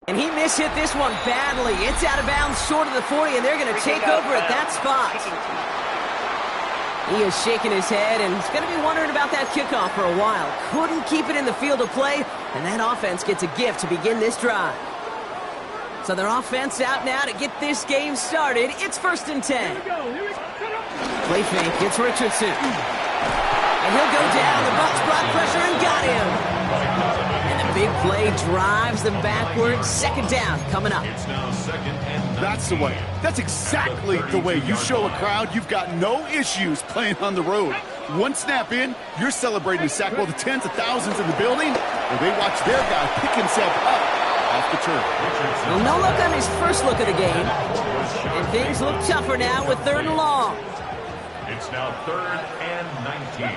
And he mishit this one badly. It's out of bounds short of the 40, and they're going to take over at that spot. He is shaking his head, and he's going to be wondering about that kickoff for a while. Couldn't keep it in the field of play, and that offense gets a gift to begin this drive. So their offense out now to get this game started. It's 1st and 10. Play fake. It's Richardson. And he'll go down. The Bucs brought pressure and got him. And the big play drives them backwards. 2nd down coming up. That's the way. That's exactly the way you show a crowd you've got no issues playing on the road. One snap in, you're celebrating a sack while the tens of thousands in the building, where they watch their guy pick himself up off the turf. Well, no look on his first look of the game. And things look tougher now with 3rd and long. It's now 3rd and 19.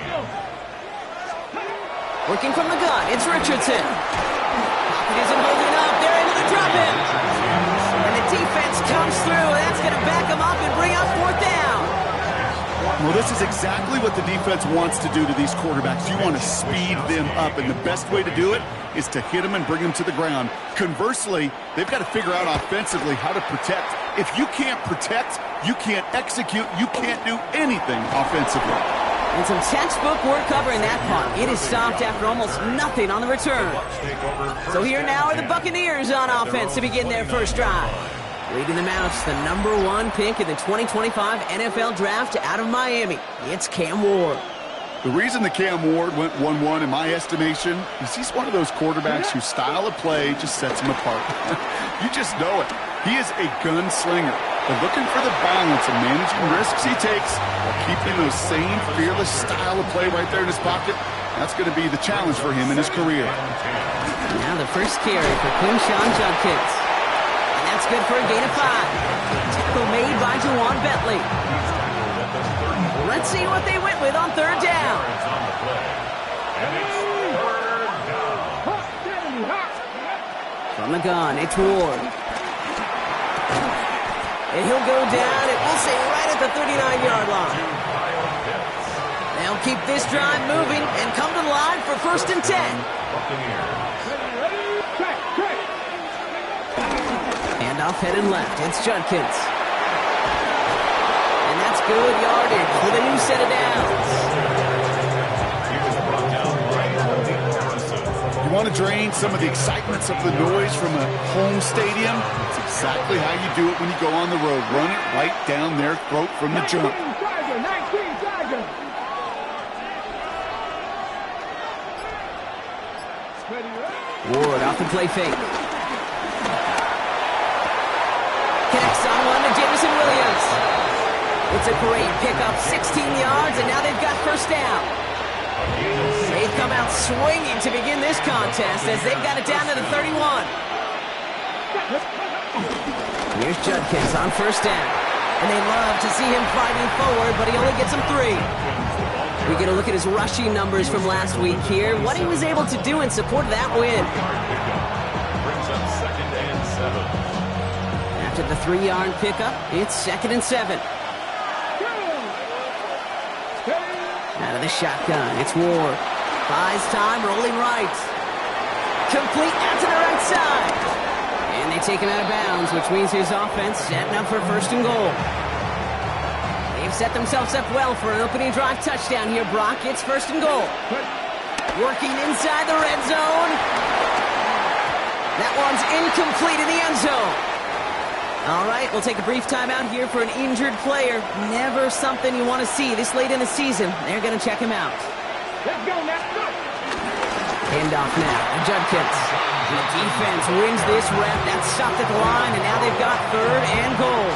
Working from the gun, it's Richardson. Pocket isn't holding up. They're into the drop in. And the defense comes through. That's going to back them up and bring up 4th down. Well, this is exactly what the defense wants to do to these quarterbacks. You want to speed them up, and the best way to do it is to hit them and bring them to the ground. Conversely, they've got to figure out offensively how to protect. If you can't protect, you can't execute, you can't do anything offensively. And some textbook work covering that punt. It is stopped after almost nothing on the return. So here now are the Buccaneers on offense to begin their first drive. Leading them out, the #1 pick in the 2025 NFL Draft out of Miami. It's Cam Ward. The reason that Cam Ward went 1-1 in my estimation is he's one of those quarterbacks whose style of play just sets him apart. You just know it. He is a gunslinger. But looking for the balance of managing risks he takes while keeping those same fearless style of play right there in his pocket, that's going to be the challenge for him in his career. Now the first carry for Quinshon Judkins. And that's good for a gain of 5. Tackle made by Juwan Bentley. Let's see what they went with on 3rd down. From the gun, it's Ward. And he'll go down, and we'll say right at the 39-yard line. They'll keep this drive moving and come to the line for 1st and 10. Handoff headed left. It's Judkins. And that's good yardage with a new set of downs. You want to drain some of the excitements of the noise from a home stadium? It's exactly how you do it when you go on the road. Run it right down their throat from the jump. Ward off the play fake. Connects on one to Jameson Williams. It's a great pickup, 16 yards, and now they've got 1st down. They've come out swinging to begin this contest as they've got it down to the 31. Here's Judkins on 1st down. And they love to see him fighting forward, but he only gets them 3. We get a look at his rushing numbers from last week here, what he was able to do in support of that win. After the 3-yard pickup, it's 2nd and 7. Out of the shotgun, it's Ward. Buys time, rolling right. Complete out to the right side. And they take him out of bounds, which means his offense setting up for 1st and goal. They've set themselves up well for an opening drive touchdown here, Brock. It's 1st and goal. Working inside the red zone. That one's incomplete in the end zone. All right, we'll take a brief timeout here for an injured player. Never something you want to see this late in the season. They're going to check him out. Let's go now. Handoff now to Judkins. The defense wins this rep. That's stopped at the line, and now they've got 3rd and goal.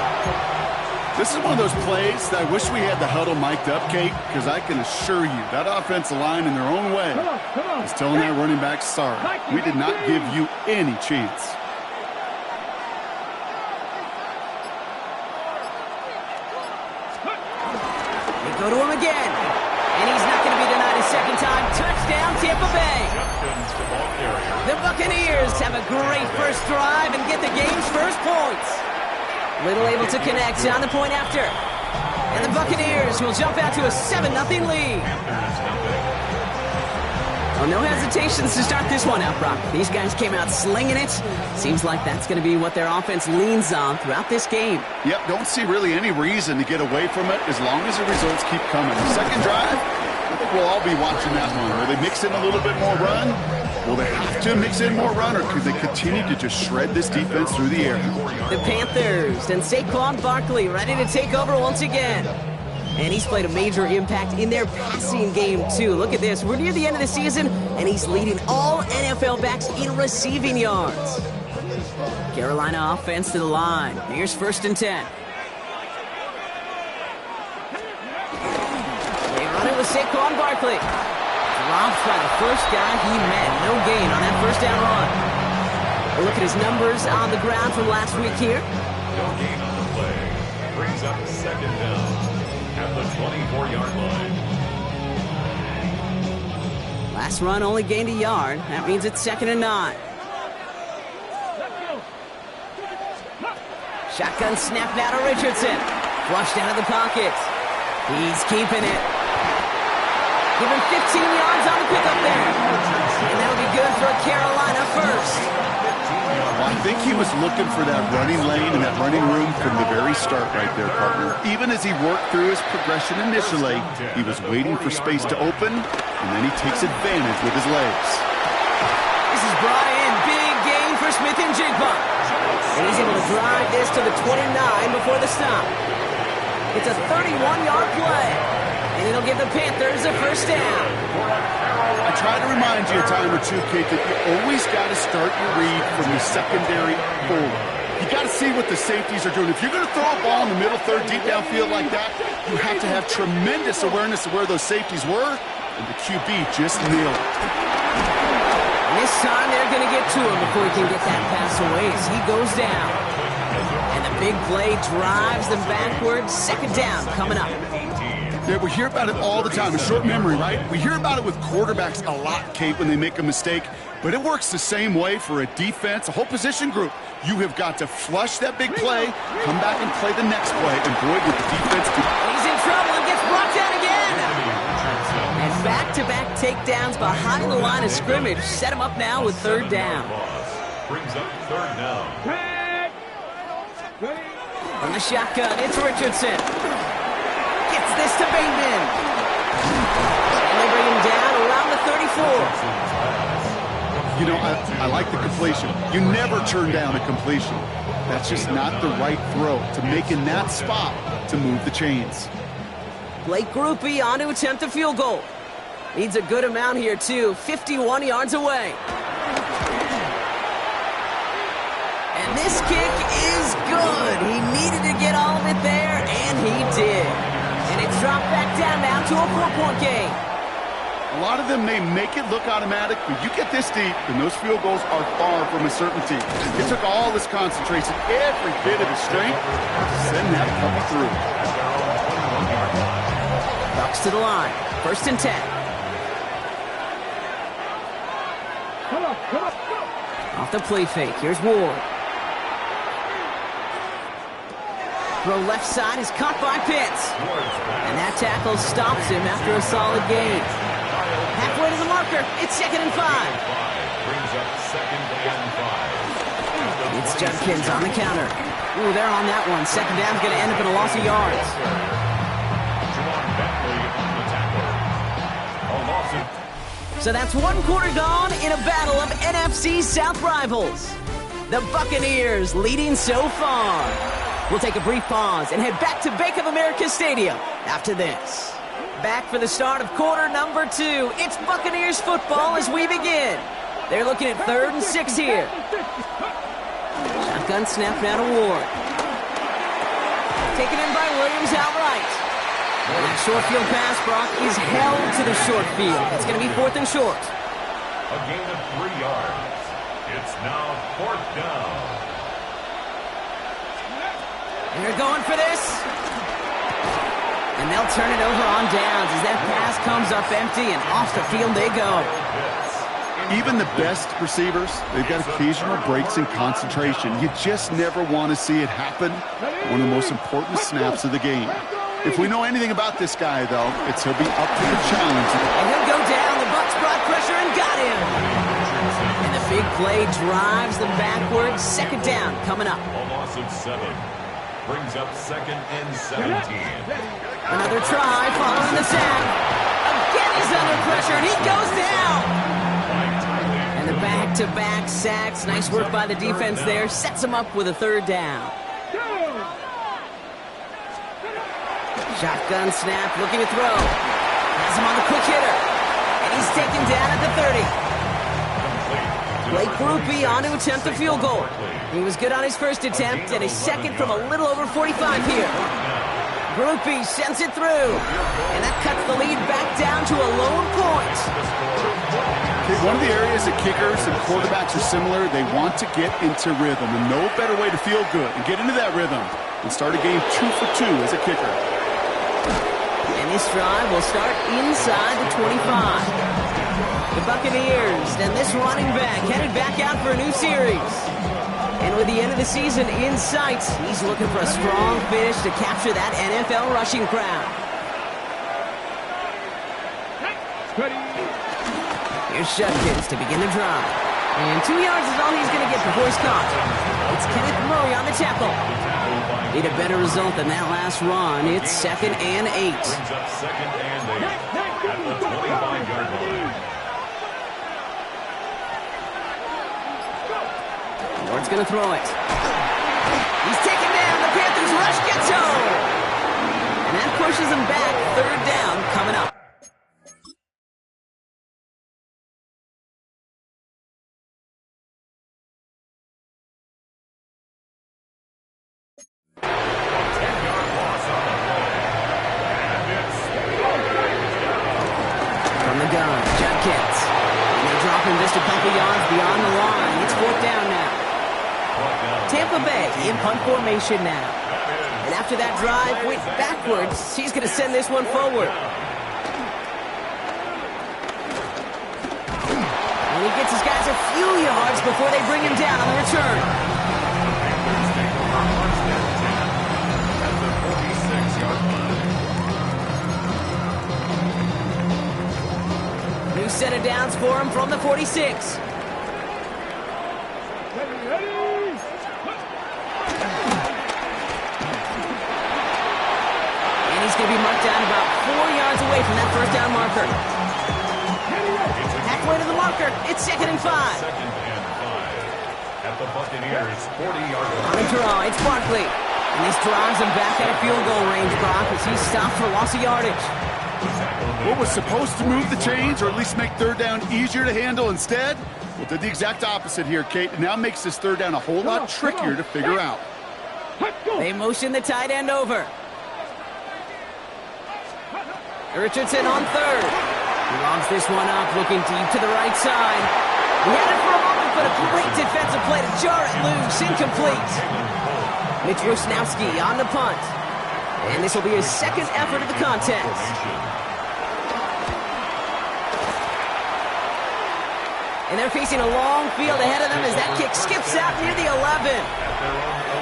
This is one of those plays that I wish we had the huddle mic'd up, Kate, because I can assure you that offensive line in their own way is telling that running back, sorry, we did not give you any chance. They go to him again, and he's not going to be denied a 2nd time. Touchdown, Tampa Bay. The Buccaneers have a great first drive and get the game's first points. Little able to connect on the point after. And the Buccaneers will jump out to a 7-0 lead. Well, no hesitations to start this one out, Brock. These guys came out slinging it. Seems like that's going to be what their offense leans on throughout this game. Yep, don't see really any reason to get away from it as long as the results keep coming. The second drive, I think we'll all be watching that one. Will they mix in a little bit more run? Will they have to mix in more run, or could they continue to just shred this defense through the air? The Panthers and Saquon Barkley ready to take over once again. And he's played a major impact in their passing game, too. Look at this. We're near the end of the season, and he's leading all NFL backs in receiving yards. Carolina offense to the line. Here's 1st and 10. They run it with Saquon Barkley. Dropped by the first guy he met. No gain on that first down run. A look at his numbers on the ground from last week here. No gain on the play. Brings up 2nd down at the 24-yard line. Last run only gained a yard. That means it's 2nd and 9. Shotgun snap now to Richardson. Flushed out of the pocket. He's keeping it. Give him 15 yards on the pickup there. And that'll be good for a Carolina first. Well, I think he was looking for that running lane and that running room from the very start right there, partner. Even as he worked through his progression initially, he was waiting for space to open, and then he takes advantage with his legs. This is brought in. Big gain for Smith and Jigba. And he's able to drive this to the 29 before the stop. It's a 31-yard play. And it'll give the Panthers a first down. I try to remind you a time or two, Kate, that you always got to start your read from the secondary forward. You got to see what the safeties are doing. If you're going to throw a ball in the middle third, deep downfield like that, you have to have tremendous awareness of where those safeties were, and the QB just nailed it. This time they're going to get to him before he can get that pass away as he goes down. And the big play drives them backwards. 2nd down coming up. Yeah, we hear about it all the time. A short memory, right? We hear about it with quarterbacks a lot, Kate, when they make a mistake. But it works the same way for a defense, a whole position group. You have got to flush that big play, come back and play the next play, and boy, did the defense do it. He's in trouble and gets brought down again. And back-to-back takedowns behind the line of scrimmage set him up now with 3rd down. Brings up 3rd down. From the shotgun, it's Richardson. Gets this to Bateman. And they bring him down around the 34. You know, I like the completion. You never turn down a completion. That's just not the right throw to make in that spot to move the chains. Blake Grupe on to attempt a field goal. Needs a good amount here, too. 51 yards away. And this kick is good. He needed to get all of it there, and he did. And it's dropped back down now to a 4-point game. A lot of them may make it look automatic, but you get this deep, and those field goals are far from a certainty. It took all this concentration, every bit of his strength, to send that puppy through. Bucs to the line. 1st and 10. Off the play fake. Here's Ward. Throw left side is caught by Pitts. And that tackle stops him after a solid gain. Halfway to the marker. It's 2nd and 5. Brings up 2nd and 5. It's Judkins on the counter. Ooh, they're on that one. 2nd down's going to end up in a loss of yards. So that's 1 quarter gone in a battle of NFC South rivals. The Buccaneers leading so far. We'll take a brief pause and head back to Bank of America Stadium after this. Back for the start of quarter number 2. It's Buccaneers football as we begin. They're looking at 3rd and 6 here. Shotgun snap now to Ward. Taken in by Williams outright. And that short field pass, Brock, is held to the short field. It's going to be 4th and short. A gain of 3 yards. It's now 4th down. And they're going for this. And they'll turn it over on downs as that pass comes up empty and off the field they go. Even the best receivers, they've got occasional breaks in concentration. You just never want to see it happen. One of the most important snaps of the game. If we know anything about this guy, though, it's he'll be up to the challenge. And he'll go down. The Bucs brought pressure and got him. And the big play drives them backwards. Second down coming up. A loss of 7. Brings up 2nd and 17. Another try following the sack. Again, he's under pressure, and he goes down. And the back-to-back sacks. Nice work by the defense there. Sets him up with a 3rd down. Shotgun snap, looking to throw. Has him on the quick hitter. And he's taken down at the 30. Blake Grupe on to attempt a field goal. He was good on his first attempt, and his second from a little over 45 here. Grupe sends it through, and that cuts the lead back down to a lone point. Okay, one of the areas that kickers and quarterbacks are similar, they want to get into rhythm, and no better way to feel good and get into that rhythm than start a game 2 for 2 as a kicker. And this drive will start inside the 25. The Buccaneers and this running back headed back out for a new series. And with the end of the season in sight, he's looking for a strong finish to capture that NFL rushing crown. Here's Judkins to begin the drive. And 2 yards is all he's going to get before he's caught. It's Kenneth Murray on the tackle. Need a better result than that last run. It's 2nd and 8. Brings up 2nd and 8 at the 25-yard line. Ward's going to throw it. He's taken down. The Panthers rush gets home. And that pushes him back. 3rd down coming up. From the gun, Judkins. And they drop him just a couple yards beyond the line. It's 4th down now. Tampa Bay in punt formation now. And after that drive went backwards, he's going to send this one forward. And he gets his guys a few yards before they bring him down on the return. At the 46-yard line. New set of downs for him from the 46. He's going to be marked down about 4 yards away from that 1st down marker. Halfway to the marker. It's 2nd and 5. 2nd and 5 at the Buccaneers 40-yard line. On a draw, it's Barkley. And this drives him back at a field goal range, Brock, as he's stopped for loss of yardage. What was supposed to move the chains or at least make 3rd down easier to handle instead? Well, did the exact opposite here, Kate. It now makes this 3rd down a whole lot trickier to figure out. They motion the tight end over. Richardson on 3rd. He lobs this one up, looking deep to the right side. He had it for a moment, but a great defensive play to jar it loose. Incomplete. Mitch Wisnowski on the punt. And this will be his 2nd effort of the contest. And they're facing a long field ahead of them as that kick skips out near the 11.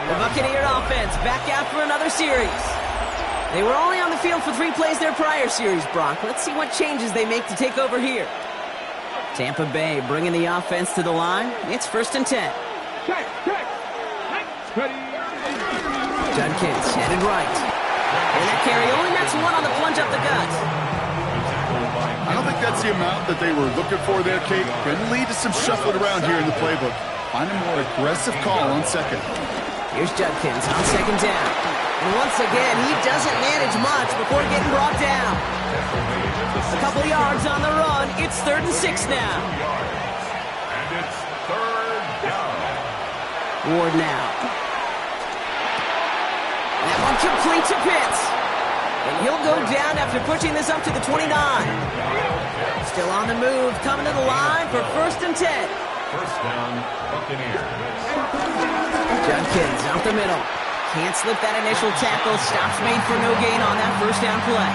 The Buccaneer offense back out for another series. They were only on the field for 3 plays their prior series, Brock. Let's see what changes they make to take over here. Tampa Bay bringing the offense to the line. It's 1st and 10. Judkins headed right. And that carry only nets 1 on the plunge up the gut. I don't think that's the amount that they were looking for there, Kate. Can lead to some shuffling around here in the playbook. Find a more aggressive call on 2nd. Here's Judkins on 2nd down. And once again, he doesn't manage much before getting brought down. A couple of yards on the run. It's 3rd and 6 now. And it's 3rd down. Ward now. That one complete to Pitts. And he'll go down after pushing this up to the 29. Still on the move, coming to the line for 1st and 10. 1st down, Buccaneers. Judkins out the middle. Can't slip that initial tackle. Stops made for no gain on that 1st down play.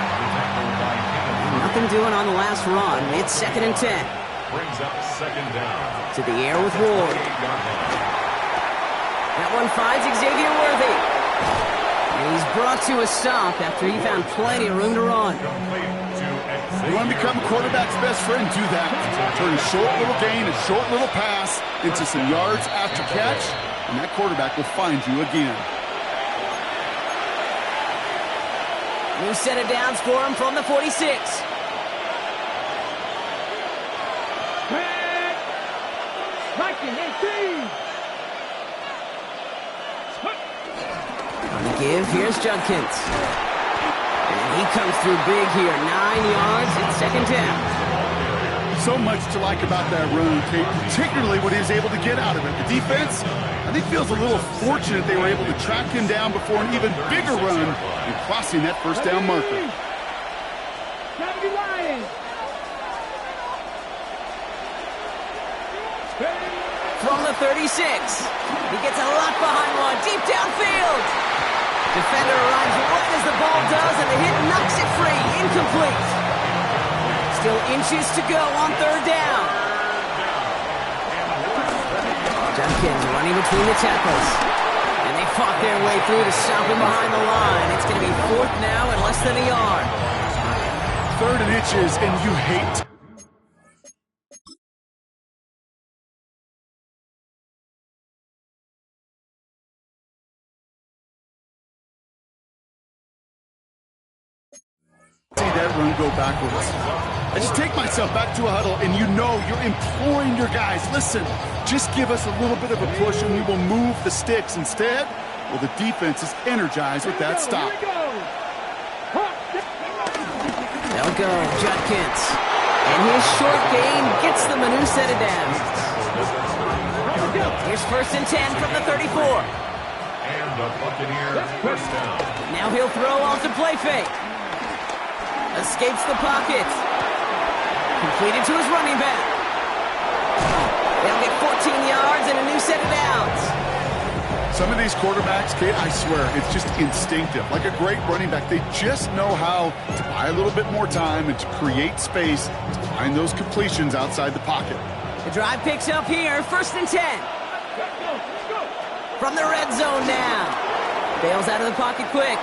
Nothing doing on the last run. It's 2nd and 10. Brings up 2nd down. To the air with Ward. That one finds Xavier Worthy. He's brought to a stop after he found plenty of room to run. You want to become a quarterback's best friend? Do that. Turn a short little gain, a short little pass into some yards after catch, and that quarterback will find you again. New set of downs for him from the 46. On the give, here's Judkins. And he comes through big here. 9 yards and second down. So much to like about that run, Kate, particularly what he was able to get out of it. The defense, I think, feels a little fortunate they were able to track him down before an even bigger run and crossing that first down marker. From the 36, he gets a lot behind one, deep downfield. Defender arrives right as the ball does, and the hit knocks it free, incomplete. Still inches to go on third down. Judkins running between the tackles. And they fought their way through to stop him behind the line. It's going to be fourth now and less than a yard. Third and inches, and you hate. See that run go backwards. I just take myself back to a huddle, and you know you're imploring your guys, listen, just give us a little bit of a push and we will move the sticks. Instead, well, the defense is energized with that stop. They'll go, Judkins. And his short gain gets them a new set of downs. Here's first and 10 from the 34. And the Buccaneers first down. Now he'll throw off the play fake. Escapes the pocket. Completed to his running back. They'll get 14 yards and a new set of downs. Some of these quarterbacks, Kate, I swear, it's just instinctive. Like a great running back, they just know how to buy a little bit more time and to create space to find those completions outside the pocket. The drive picks up here, first and 10. From the red zone now. Bails out of the pocket quick.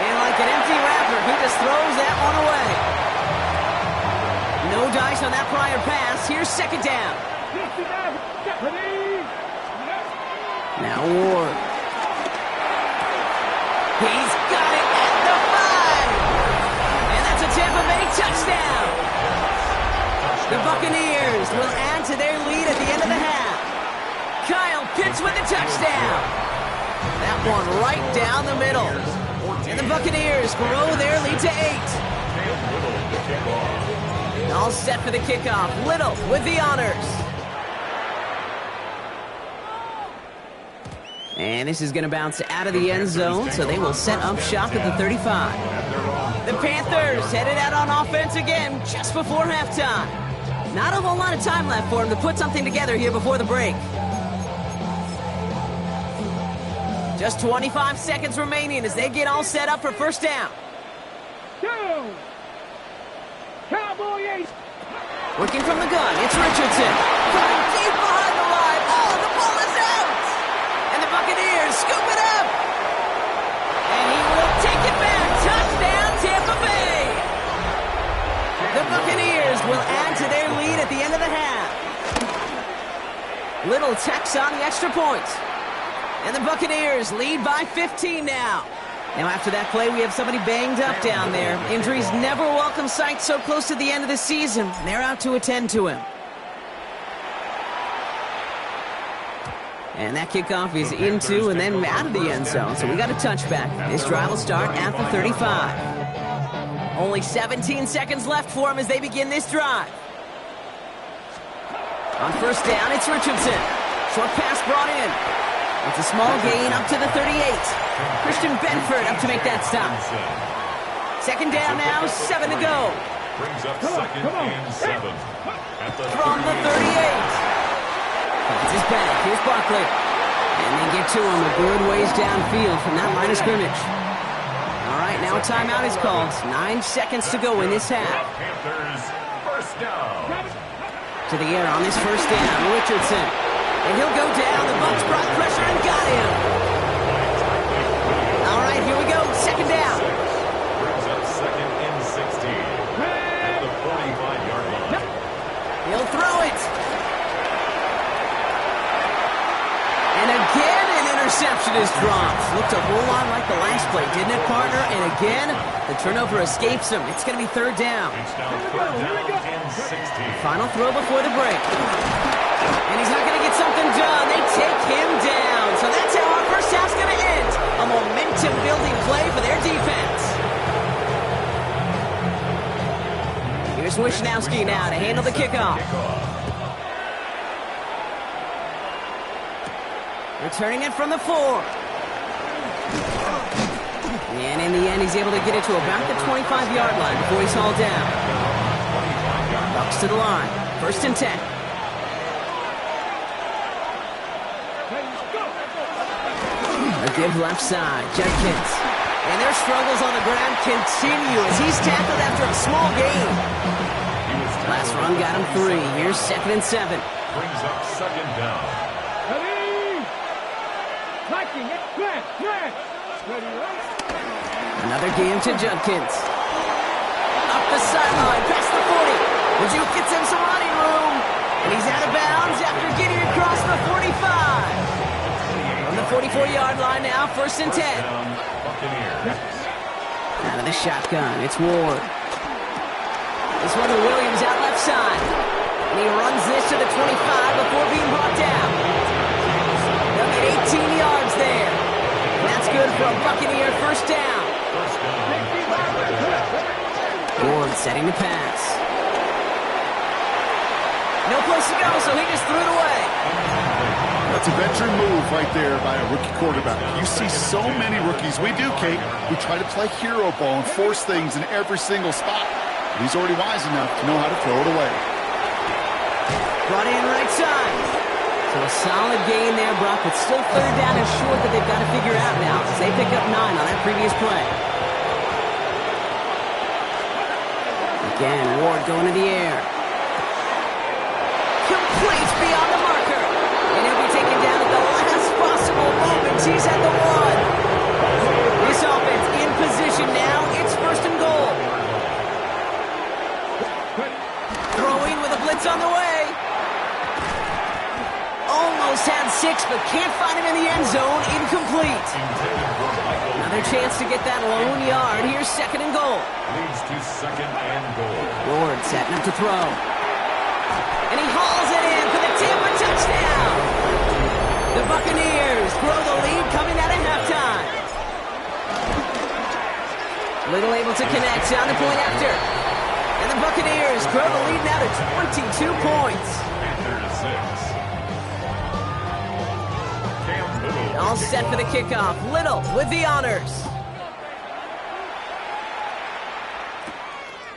And like an empty wrapper, he just throws that one away. No dice on that prior pass. Here's second down. Now Ward. He's got it at the 5. And that's a Tampa Bay touchdown. The Buccaneers will add to their lead at the end of the half. Kyle Pitts with the touchdown. That one right down the middle. And the Buccaneers grow their lead to 8. All set for the kickoff. Little with the honors. And this is going to bounce out of the end zone, so they will set up shop at the 35. The Panthers headed out on offense again just before halftime. Not a whole lot of time left for them to put something together here before the break. Just 25 seconds remaining as they get all set up for first down. Working from the gun, it's Richardson. Going deep behind the line. Oh, the ball is out! And the Buccaneers scoop it up! And he will take it back. Touchdown, Tampa Bay! The Buccaneers will add to their lead at the end of the half. Little tacks on the extra point. And the Buccaneers lead by 15 now. Now after that play, we have somebody banged up down there. Injuries never a welcome sight so close to the end of the season. They're out to attend to him. And that kickoff is into and then out of the end zone. So we got a touchback. This drive will start at the 35. Only 17 seconds left for him as they begin this drive. On first down, it's Richardson. Short pass brought in. It's a small gain up to the 38. Christian Benford up to make that stop. Second down now, 7 to go. Brings up second and 7. From the 38. That's his back. Here's Barkley. And they get to him a good ways downfield from that line of scrimmage. All right, now a timeout is called. 9 seconds to go in this half. Panthers first down. To the air on this first down, Richardson. And he'll go down. The Bucs brought pressure and got him. it, partner, and again, the turnover escapes him. It's going to be third down. It's now third down and 16. Final throw before the break. And he's not going to get something done. They take him down. So that's how our first half's going to end. A momentum-building play for their defense. Here's Wishnowski now to handle the kickoff. Returning it from the 4. And in the end, he's able to get it to about the 25-yard line before he's hauled down. Bucs to the line. First and 10. A give left side. Judkins. And their struggles on the ground continue as he's tackled after a small gain. Last run got him 3. Here's second and 7. Brings up second down. Another game to Judkins. Up the sideline, past the 40. Duke gets him some running room. And he's out of bounds after getting across the 45. On the 44-yard line now, first and 10. Out of the shotgun, it's Ward. This one to Williams out left side. And he runs this to the 25 before being brought down. They'll get 18 yards there. And that's good for a Buccaneer first down. Ward setting the pass. No place to go, so he just threw it away. That's a veteran move right there by a rookie quarterback. You see so many rookies, we do, Kate, who try to play hero ball and force things in every single spot. But he's already wise enough to know how to throw it away. Brought in right side. So a solid gain there, Brock, but still third down and short that they've got to figure out now as they pick up 9 on that previous play. Again, Ward going to the air. Complete beyond the marker. And he'll be taken down at the last possible moment. He's at the 1. This offense in position now. It's first and goal. Throwing with a blitz on the way. Almost had 6, but can't find him in the end zone. Incomplete. Another chance to get that lone yard. Here's second and goal. Leads to second and goal. Ward setting up to throw. And he hauls it in for the Tampa touchdown. The Buccaneers grow the lead coming out of halftime. Little able to connect on the point after. And the Buccaneers grow the lead now to 22 points. Panthers 6. All set for the kickoff. Little with the honors.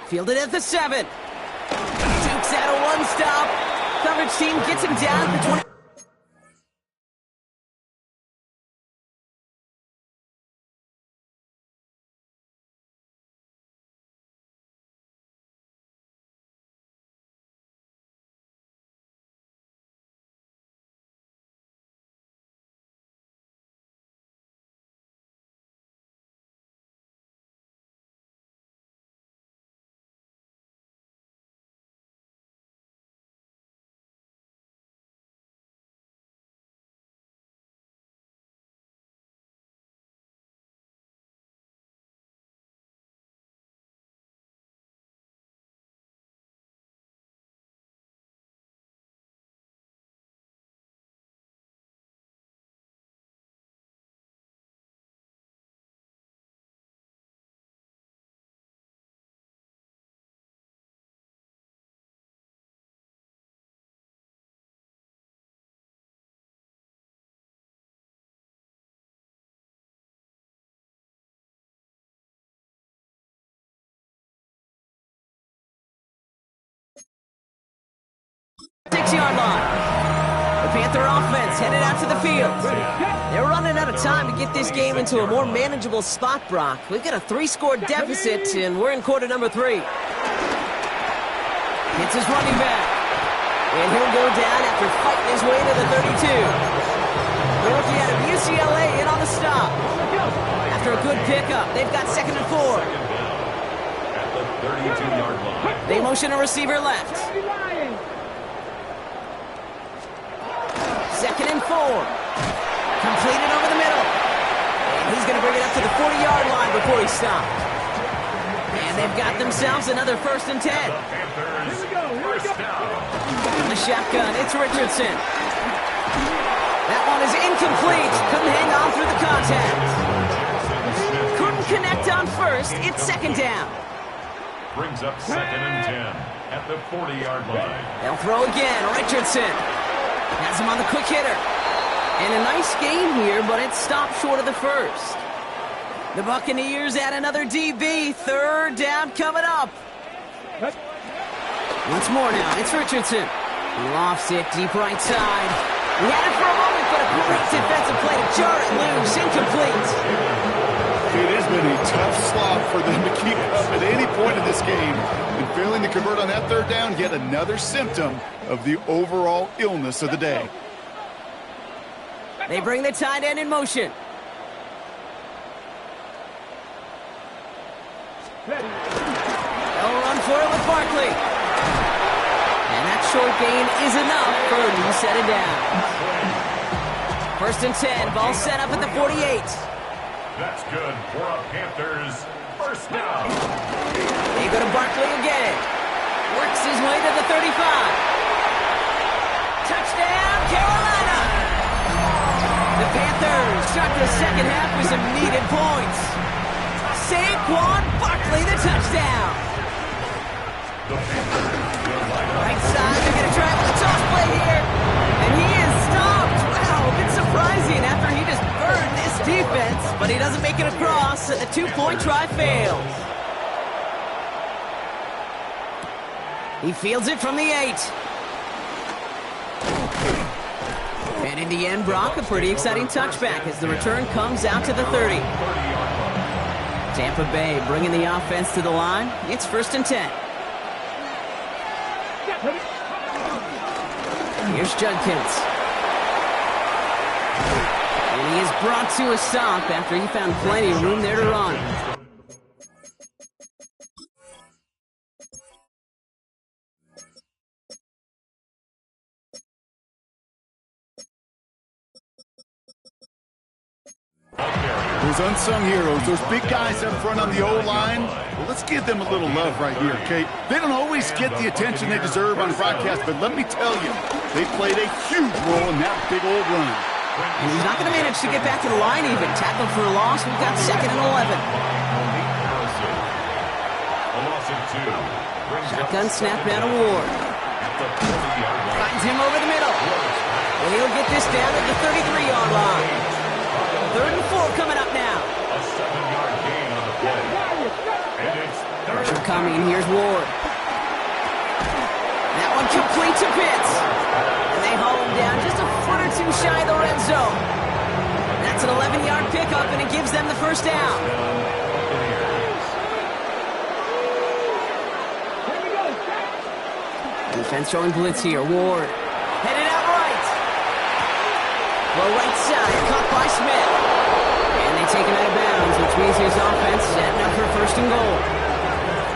Fielded at the 7. Duke's out of one stop. Coverage team gets him down at the 20. Six-yard line. The Panther offense headed out to the field. They're running out of time to get this game into a more manageable spot, Brock. We've got a 3-score deficit, and we're in quarter number 3. Hits his running back. And he'll go down after fighting his way to the 32. The rookie out of UCLA in on the stop. After a good pickup, they've got second and 4. At the 32-yard line. They motion a receiver left. Second and 4. Completed over the middle. He's going to bring it up to the 40-yard line before he stopped. And they've got themselves another 1st and 10. Here we go. On the shotgun, it's Richardson. That one is incomplete. Couldn't hang on through the contact. Couldn't connect on first. It's 2nd down. Brings up 2nd and 10 at the 40-yard line. They'll throw again. Richardson has him on the quick hitter. And a nice game here, but it stopped short of the first. The Buccaneers add another DB. 3rd down coming up. Once more now, it's Richardson. He lofts it deep right side. He had it for a moment, but a great defensive play to jar it loose. Incomplete. It has been a tough slog for them to keep up at any point in this game. And failing to convert on that 3rd down, yet another symptom of the overall illness of the day. They bring the tight end in motion. They'll run for it with Barkley. And that short gain is enough for a new set of downs. 1st and 10, ball set up at the 48. That's good for a Panthers 1st down. They go to Barkley again. Works his way to the 35. Touchdown, Carolina! The Panthers start the 2nd half with some needed points. Saquon Barkley, the touchdown. Right side, they're going to try with a toss play here. And he is stopped. Wow, a bit surprising after he just burned this defense. But he doesn't make it across, and the 2-point try fails. He fields it from the 8. And in the end, Brock, a pretty exciting touchback as the return comes out to the 30. Tampa Bay bringing the offense to the line. It's 1st and 10. Here's Judkins. And he is brought to a stop after he found plenty of room there to run. Those unsung heroes, those big guys up front on the O-line, well, let's give them a little love right here, okay? They don't always get the attention they deserve on broadcast, but let me tell you, they played a huge role in that big old run. And he's not going to manage to get back to the line even. Tackled for a loss. We've got 2nd and 11. Shotgun snap now to Ward. Finds him over the middle. And he'll get this down at the 33-yard line. 3rd and 4 coming up now. A 7-yard gain on the play. And it's Pressure coming. Here's Ward. That one complete to Pitts. And they haul him down just a foot or two shy of the red zone. That's an 11-yard pickup, and it gives them the 1st down. Defense showing blitz here. Ward headed out right. Well, right side, caught by Smith. And they take him out of bounds, which means his offense setting up for 1st and goal.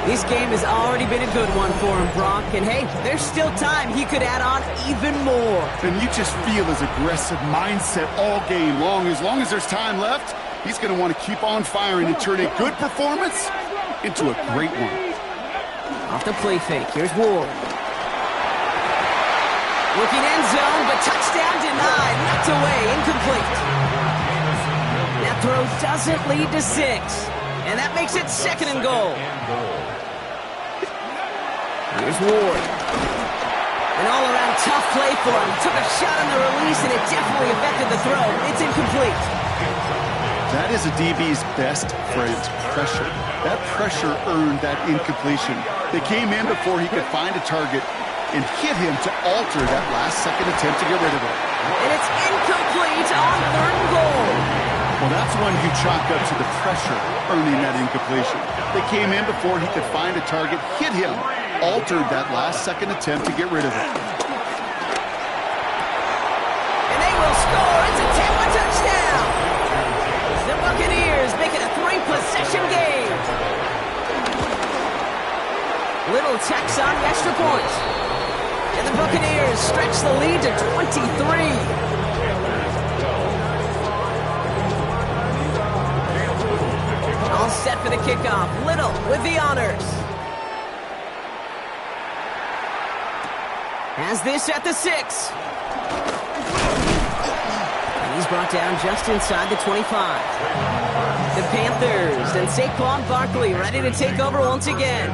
This game has already been a good one for him, Brock. And hey, there's still time he could add on even more. And you just feel his aggressive mindset all game long. As long as there's time left, he's going to want to keep on firing and turn a good performance into a great one. Off the play fake, here's Ward. Looking end zone, but touchdown denied. Knocked away, incomplete. That throw doesn't lead to 6. And that makes it 2nd and goal. Here's Ward. An all-around tough play for him. Took a shot on the release, and it definitely affected the throw. It's incomplete. That is a DB's best friend, pressure. That pressure earned that incompletion. They came in before he could find a target and hit him to alter that last-second attempt to get rid of it. And it's incomplete on 3rd and goal. Well, that's when you chalk up to the pressure earning that incompletion. They came in before he could find a target, hit him, altered that last-second attempt to get rid of it. And they will score. It's a Tampa touchdown. The Buccaneers make it a 3-possession game. Little Tex on the extra point. And the Buccaneers stretch the lead to 23. All set for the kickoff. Little with the honors. Has this at the 6. And he's brought down just inside the 25. The Panthers and Saquon Barkley ready to take over once again.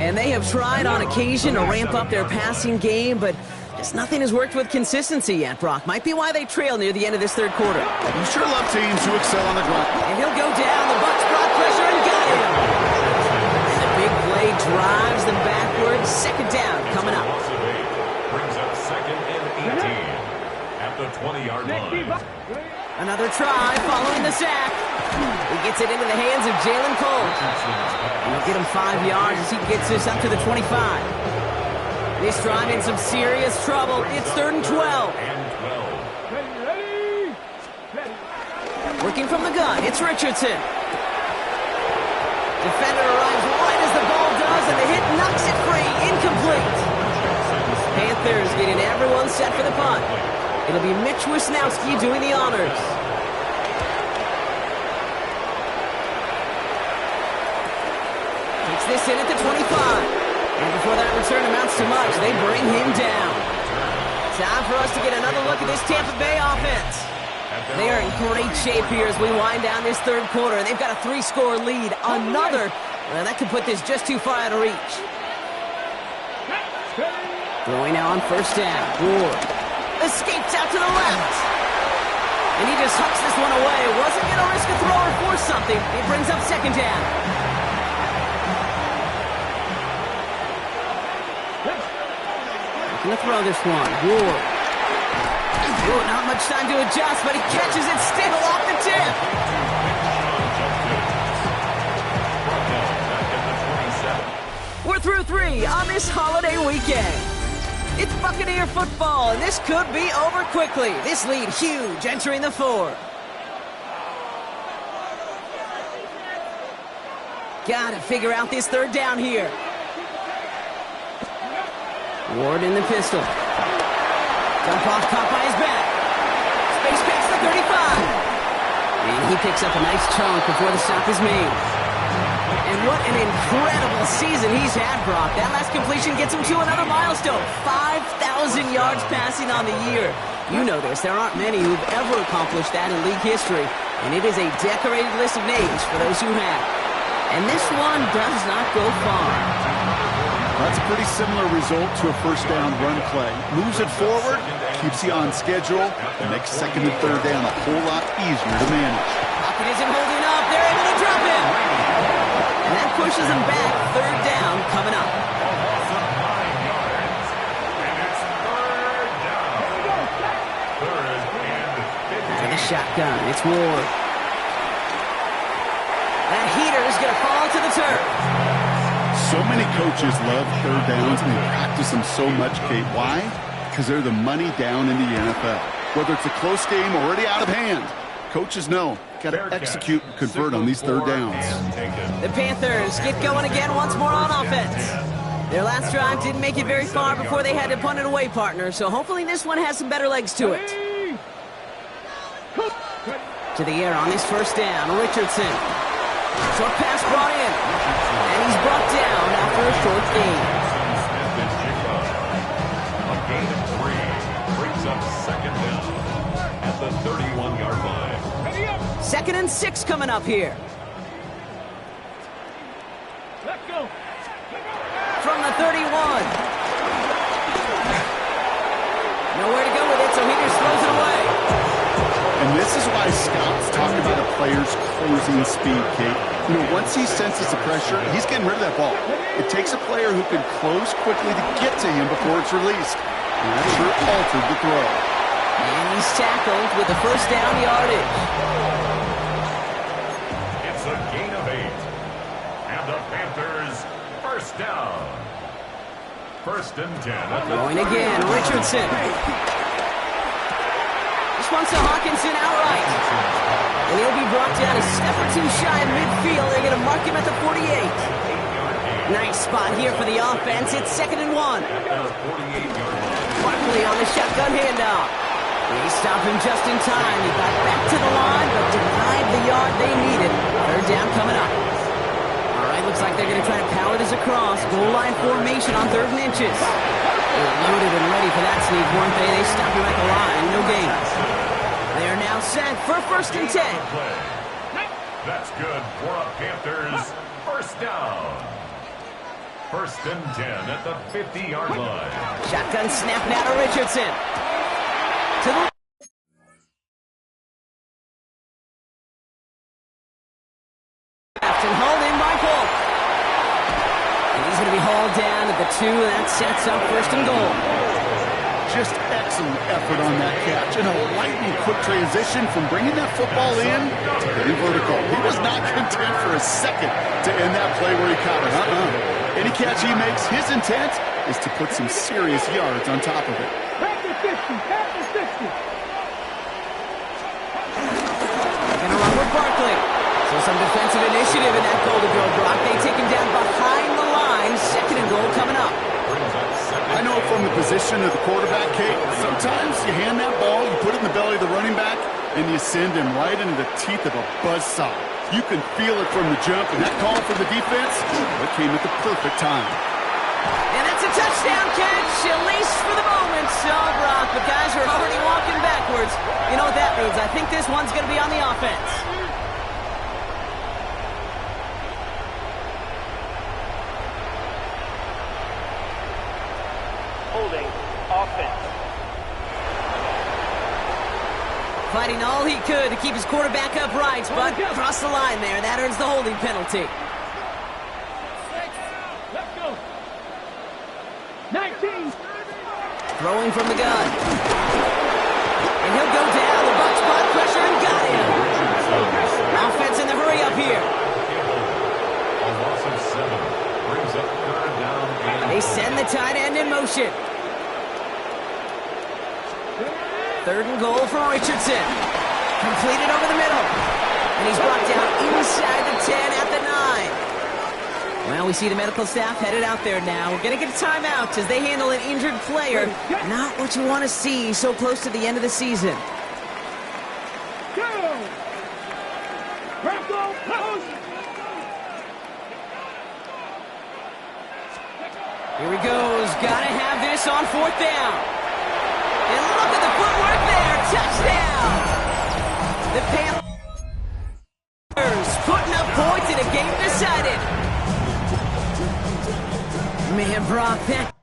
And they have tried on occasion to ramp up their passing game, but just nothing has worked with consistency yet, Brock. Might be why they trail near the end of this third quarter. You sure love teams who excel on the ground. And he'll go down. The Bucs brought pressure and got him. And a big play drives them backwards. Second down coming up. Brings up second and 18 at the 20-yard line. Another try following the sack. He gets it into the hands of Jalen Cole. And he'll get him 5 yards as he gets this up to the 25. This drive in some serious trouble. It's 3rd and 12. Working from the gun, it's Richardson. Defender arrives right as the ball does, and the hit knocks it free. Incomplete. Panthers getting everyone set for the punt. It'll be Mitch Wisnowski doing the honors. Takes this in at the 25. And before that return amounts to much, they bring him down. Time for us to get another look at this Tampa Bay offense. They are in great shape here as we wind down this third quarter. They've got a 3-score lead. Another, well, that could put this just too far out of reach. Throwing now on first down. Ward escapes out to the left. And he just hucks this one away. Wasn't going to risk a throw or force something. It brings up second down. Going to throw this one. Ward. Ooh, not much time to adjust, but he catches it still off the tip. We're through 3 on this holiday weekend. It's Buccaneer football, and this could be over quickly. This lead huge entering the 4th. Gotta figure out this third down here. Ward in the pistol. Dump off, caught by his back. Space past the 35. And he picks up a nice chunk before the stop is made. And what an incredible season he's had, Brock. That last completion gets him to another milestone. 5,000 yards passing on the year. You know this. There aren't many who've ever accomplished that in league history. And it is a decorated list of names for those who have. And this one does not go far. That's a pretty similar result to a first down run play. Moves it forward, keeps you on schedule, and makes second and third down a whole lot easier to manage. Pocket isn't holding up. They're able to drop him. And that pushes him back. Third down coming up. For the shotgun, it's Ward. That heater is going to fall to the turf. So many coaches love third downs and they practice them so much, Kate. Why? Because they're the money down in the NFL. Whether it's a close game already out of hand, coaches know, got to execute and convert on these third downs. The Panthers get going again once more on offense. Their last drive didn't make it very far before they had to punt it away, partner, so hopefully this one has some better legs to it. To the air on this first down, Richardson. Short pass brought in. And he's brought down after a short gain. A gain of 3 brings up second down at the 31-yard line. 2nd and 6 coming up here. Let's go. From the 31. Nowhere to go with it, so he just throws it away. And this is why scouts talk about a player's closing speed, Kate. You know, once he senses the pressure, he's getting rid of that ball. It takes a player who can close quickly to get to him before it's released. And that sure altered the throw. And he's tackled with the first down yardage. It's a gain of 8. And the Panthers, first down. 1st and 10. Going again, Richardson. This one's to Hawkinson outright. And he'll be brought down a step or two shy of midfield. They're going to mark him at the 48. Nice spot here for the offense. It's 2nd and 1. Barkley on the shotgun handoff. They stopped him just in time. He got back to the line, but denied the yard they needed. Third down coming up. All right, looks like they're going to try to power this across. Goal line formation on 3rd and inches. They were loaded and ready for that sneak, weren't they? They stopped him at the line. No gain. They are now set for 1st and 10. That's good for a Panthers first down. 1st and 10 at the 50-yard line. Shotgun snap now to Richardson. To the left and hauled in by Polk. And he's going to be hauled down at the 2, and that sets up 1st and goal. Just excellent effort on that catch and a lightning quick transition from bringing that football in to getting vertical. He was not content for a second to end that play where he caught it. Any catch he makes, his intent is to put some serious yards on top of it. Gonna run with Barkley. So some defensive initiative in that goal to go, Brock. They take him down behind the line. 2nd and goal coming up. I know from the position of the quarterback, Kate, sometimes you hand that ball, you put it in the belly of the running back, and you send him right into the teeth of a buzzsaw. You can feel it from the jump, and that call for the defense, it came at the perfect time. And that's a touchdown catch, at least for the moment. So, Brock, the guys are already walking backwards. You know what that means? I think this one's going to be on the offense. Holding offense. Fighting all he could to keep his quarterback upright, but crossed the line there. That earns the holding penalty. 6. Let's go. 19. Throwing from the gun. And he'll go down. The Bucs brought pressure and got him. Offense in the hurry up here. A loss of 7 brings up 3rd down. They send the tight end in motion. 3rd and goal from Richardson. Completed over the middle. And he's brought down inside the 10 at the 9. Well, we see the medical staff headed out there now. We're going to get a timeout as they handle an injured player. Not what you want to see so close to the end of the season. Here he goes. Got to have this on 4th down. And look at the footwork there. Touchdown. The Panthers putting up points in a game decided. Man, Brock, that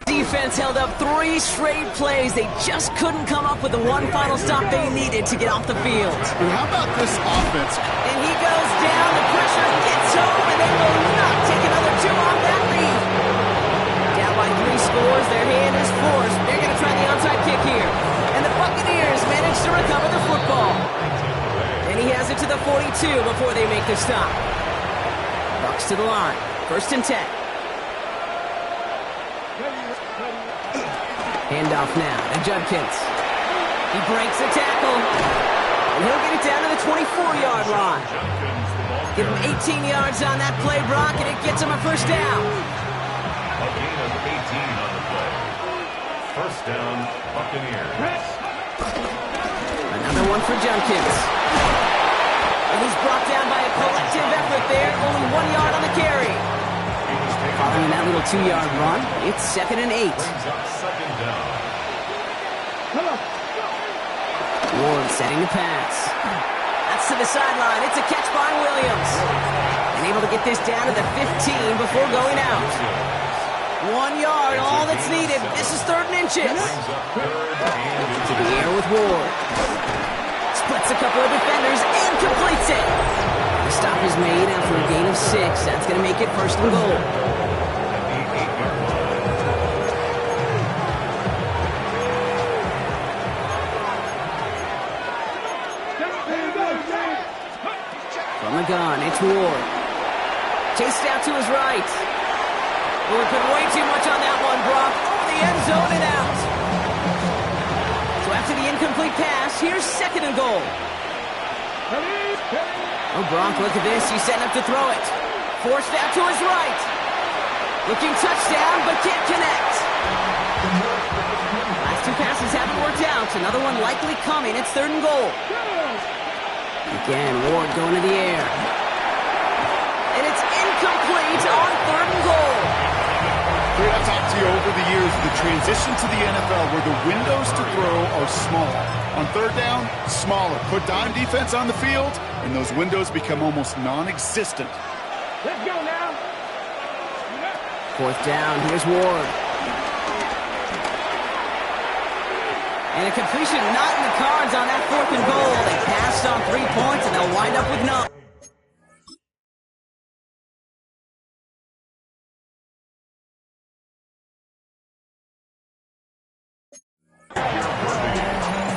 defense held up 3 straight plays. They just couldn't come up with the one final stop they needed to get off the field. And how about this offense? And he goes down. The pressure gets home, and they will not take another 2 off that lead. Down by 3 scores, their hand is forced. They're going to try the onside kick here. And the Buccaneers manage to recover the football. And he has it to the 42 before they make the stop. Bucs to the line. 1st and 10. Handoff now to Judkins. He breaks the tackle. And he'll get it down to the 24-yard line. Give him 18 yards on that play, Brock, and it gets him a 1st down. A gain of 18 on the play. 1st down, Buccaneers. Another one for Judkins. And he's brought down by a collective effort there. Only 1 yard on the carry. Following that little 2-yard run, it's 2nd and 8. Brings up 2nd down. Ward setting the pass. That's to the sideline. It's a catch by Williams. And able to get this down to the 15 before going out. 1 yard, all that's needed. This is 3rd and inches. To the air with Ward. Splits a couple of defenders and completes it. The stop is made after a gain of 6. That's going to make it 1st and goal. From the gun, it's Ward. Chased out to his right. Ward put way too much on that one, Brock. Over the end zone and out. So after the incomplete pass, here's 2nd and goal. Oh, Gronk, look at this. He's setting up to throw it. Forced out to his right. Looking touchdown, but can't connect. Last two passes haven't worked out. Another one likely coming. It's 3rd and goal. Again, Ward going to the air. And it's incomplete on 3rd and goal. I've talked to you over the years, the transition to the NFL where the windows to throw are small. On 3rd down, smaller. Put dime defense on the field, and those windows become almost non-existent. Let's go now. 4th down, here's Ward. And a completion not in the cards on that 4th and goal. They passed on 3 points, and they'll wind up with none.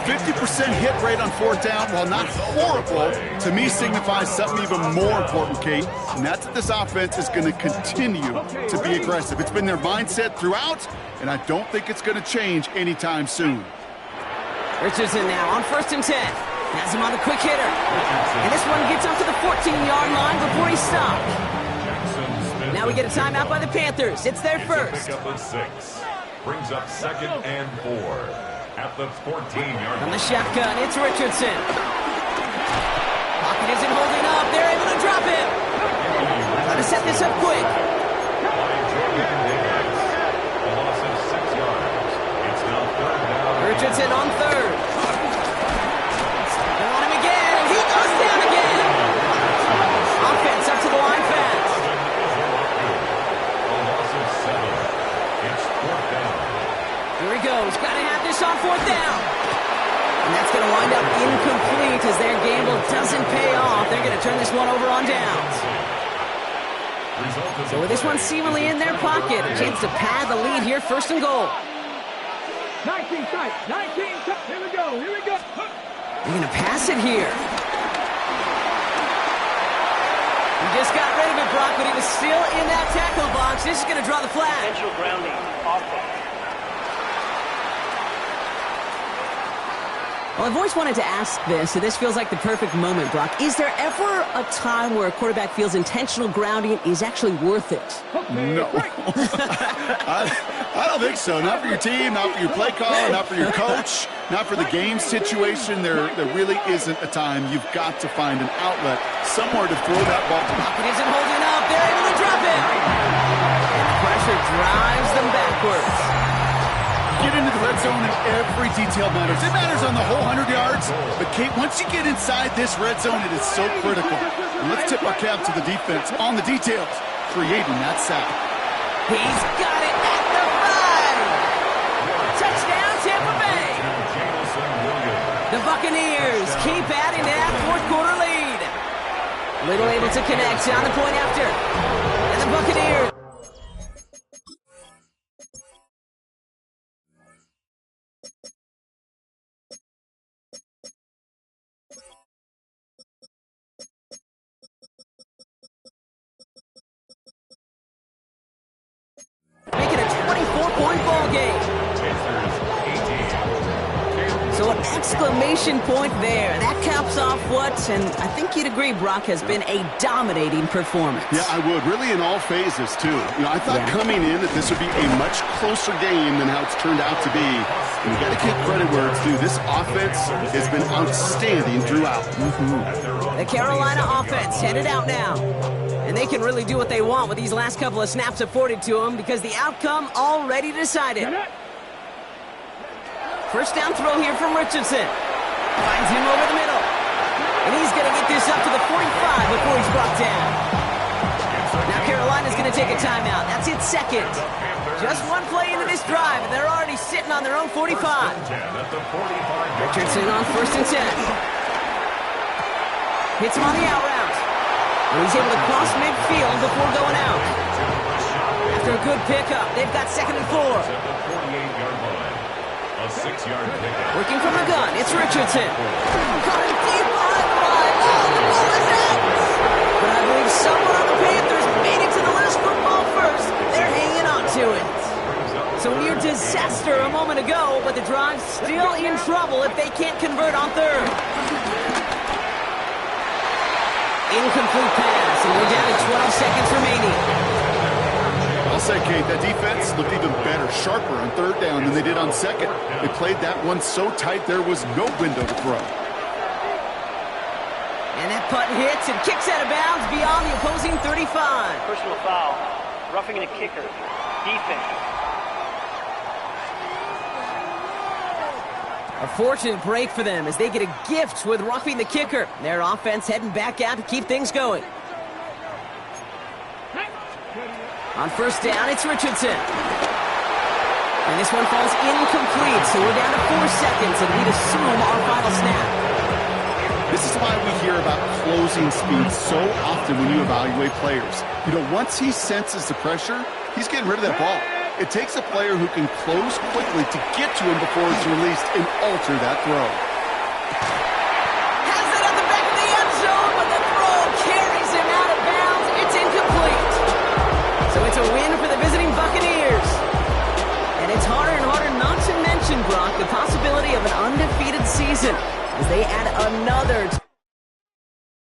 50% hit rate on 4th down, while not horrible, to me signifies something even more important, Kate, and that's that this offense is going to continue to be aggressive. It's been their mindset throughout, and I don't think it's going to change anytime soon. Richardson now on 1st and 10. Has him on the quick hitter. And this one gets up to the 14-yard line before he's stopped. Now we get a timeout by the Panthers. It's their first. Pick up a 6. Brings up 2nd and 4. At the 14-yard From line. the shotgun, it's Richardson. Pocket isn't holding up. They're able to drop him. Trying to set this up quick. A loss of 6 yards. It's now 3rd down. Richardson on 3rd. They want him again, and he goes down again. Offense up to the line fast. A loss of 7. It's 4th down. Here he goes. Got to have this on 4th down. And that's going to wind up incomplete as their gamble doesn't pay off. They're going to turn this one over on downs. So with this one seemingly in their pocket, a chance to pad the lead here, 1st and goal. 19 tight. 19 tight. Here we go. Here we go. They're going to pass it here. He just got rid of it, Brock, but he was still in that tackle box. This is going to draw the flag. Potential grounding. Offense. Well, I've always wanted to ask this, so this feels like the perfect moment, Brock. Is there ever a time where a quarterback feels intentional grounding is actually worth it? No. I don't think so. Not for your team, not for your play call, not for your coach, not for the game situation. There really isn't a time. You've got to find an outlet somewhere to throw that ball. Pocket isn't holding up. They're able to drop it. And the pressure drives them backwards. Get into the red zone and every detail matters. It matters on the whole 100 yards, but Kate, once you get inside this red zone, it is so critical. And let's tip our cap to the defense on the details, creating that sack. He's got it at the 5. Touchdown, Tampa Bay. The Buccaneers keep adding to that 4th quarter lead. Little able to connect on the point after. And the Buccaneers. Making a 24-point ball game. So an exclamation point there. That caps off what, and I think you'd agree, Brock, has been a dominating performance. Yeah, I would. Really in all phases, too. I thought coming in that this would be a much closer game than how it's turned out to be. And you got to give credit where it's due. This offense has been outstanding throughout. The Carolina offense headed out now. And they can really do what they want with these last couple of snaps afforded to them because the outcome already decided. First down throw here from Richardson. Finds him over the middle. And he's going to get this up to the 45 before he's brought down. Now Carolina's going to take a timeout. That's its 2nd. Just one play into this drive, and they're already sitting on their own 45. Richardson on 1st and 10. Hits him on the out route. And he's able to cross midfield before going out. After a good pickup, they've got 2nd and 4. A 6-yard pickup. Working from the gun, it's Richardson. Caught him deep behind the line. Oh, the ball is out! But I believe someone on the Panthers made it to the last football first. They're hanging on to it. So near disaster a moment ago, but the drive's still in trouble if they can't convert on 3rd. Incomplete pass, and we're down to 12 seconds remaining. I'll say, Kate, that defense looked even better, sharper on third down than they did on second. They played that one so tight there was no window to throw. And that punt hits and kicks out of bounds beyond the opposing 35. Personal foul. Roughing the kicker. Defense. A fortunate break for them as they get a gift with roughing the kicker. Their offense heading back out to keep things going. On first down, it's Richardson. And this one falls incomplete, so we're down to 4 seconds, and we'd assume our final snap. This is why we hear about closing speed so often when you evaluate players. You know, once he senses the pressure, he's getting rid of that ball. It takes a player who can close quickly to get to him before it's released and alter that throw. Has it at the back of the end zone, but the throw carries him out of bounds. It's incomplete. So it's a win for the visiting Buccaneers. And it's harder and harder not to mention, Brock, the possibility of an undefeated season as they add another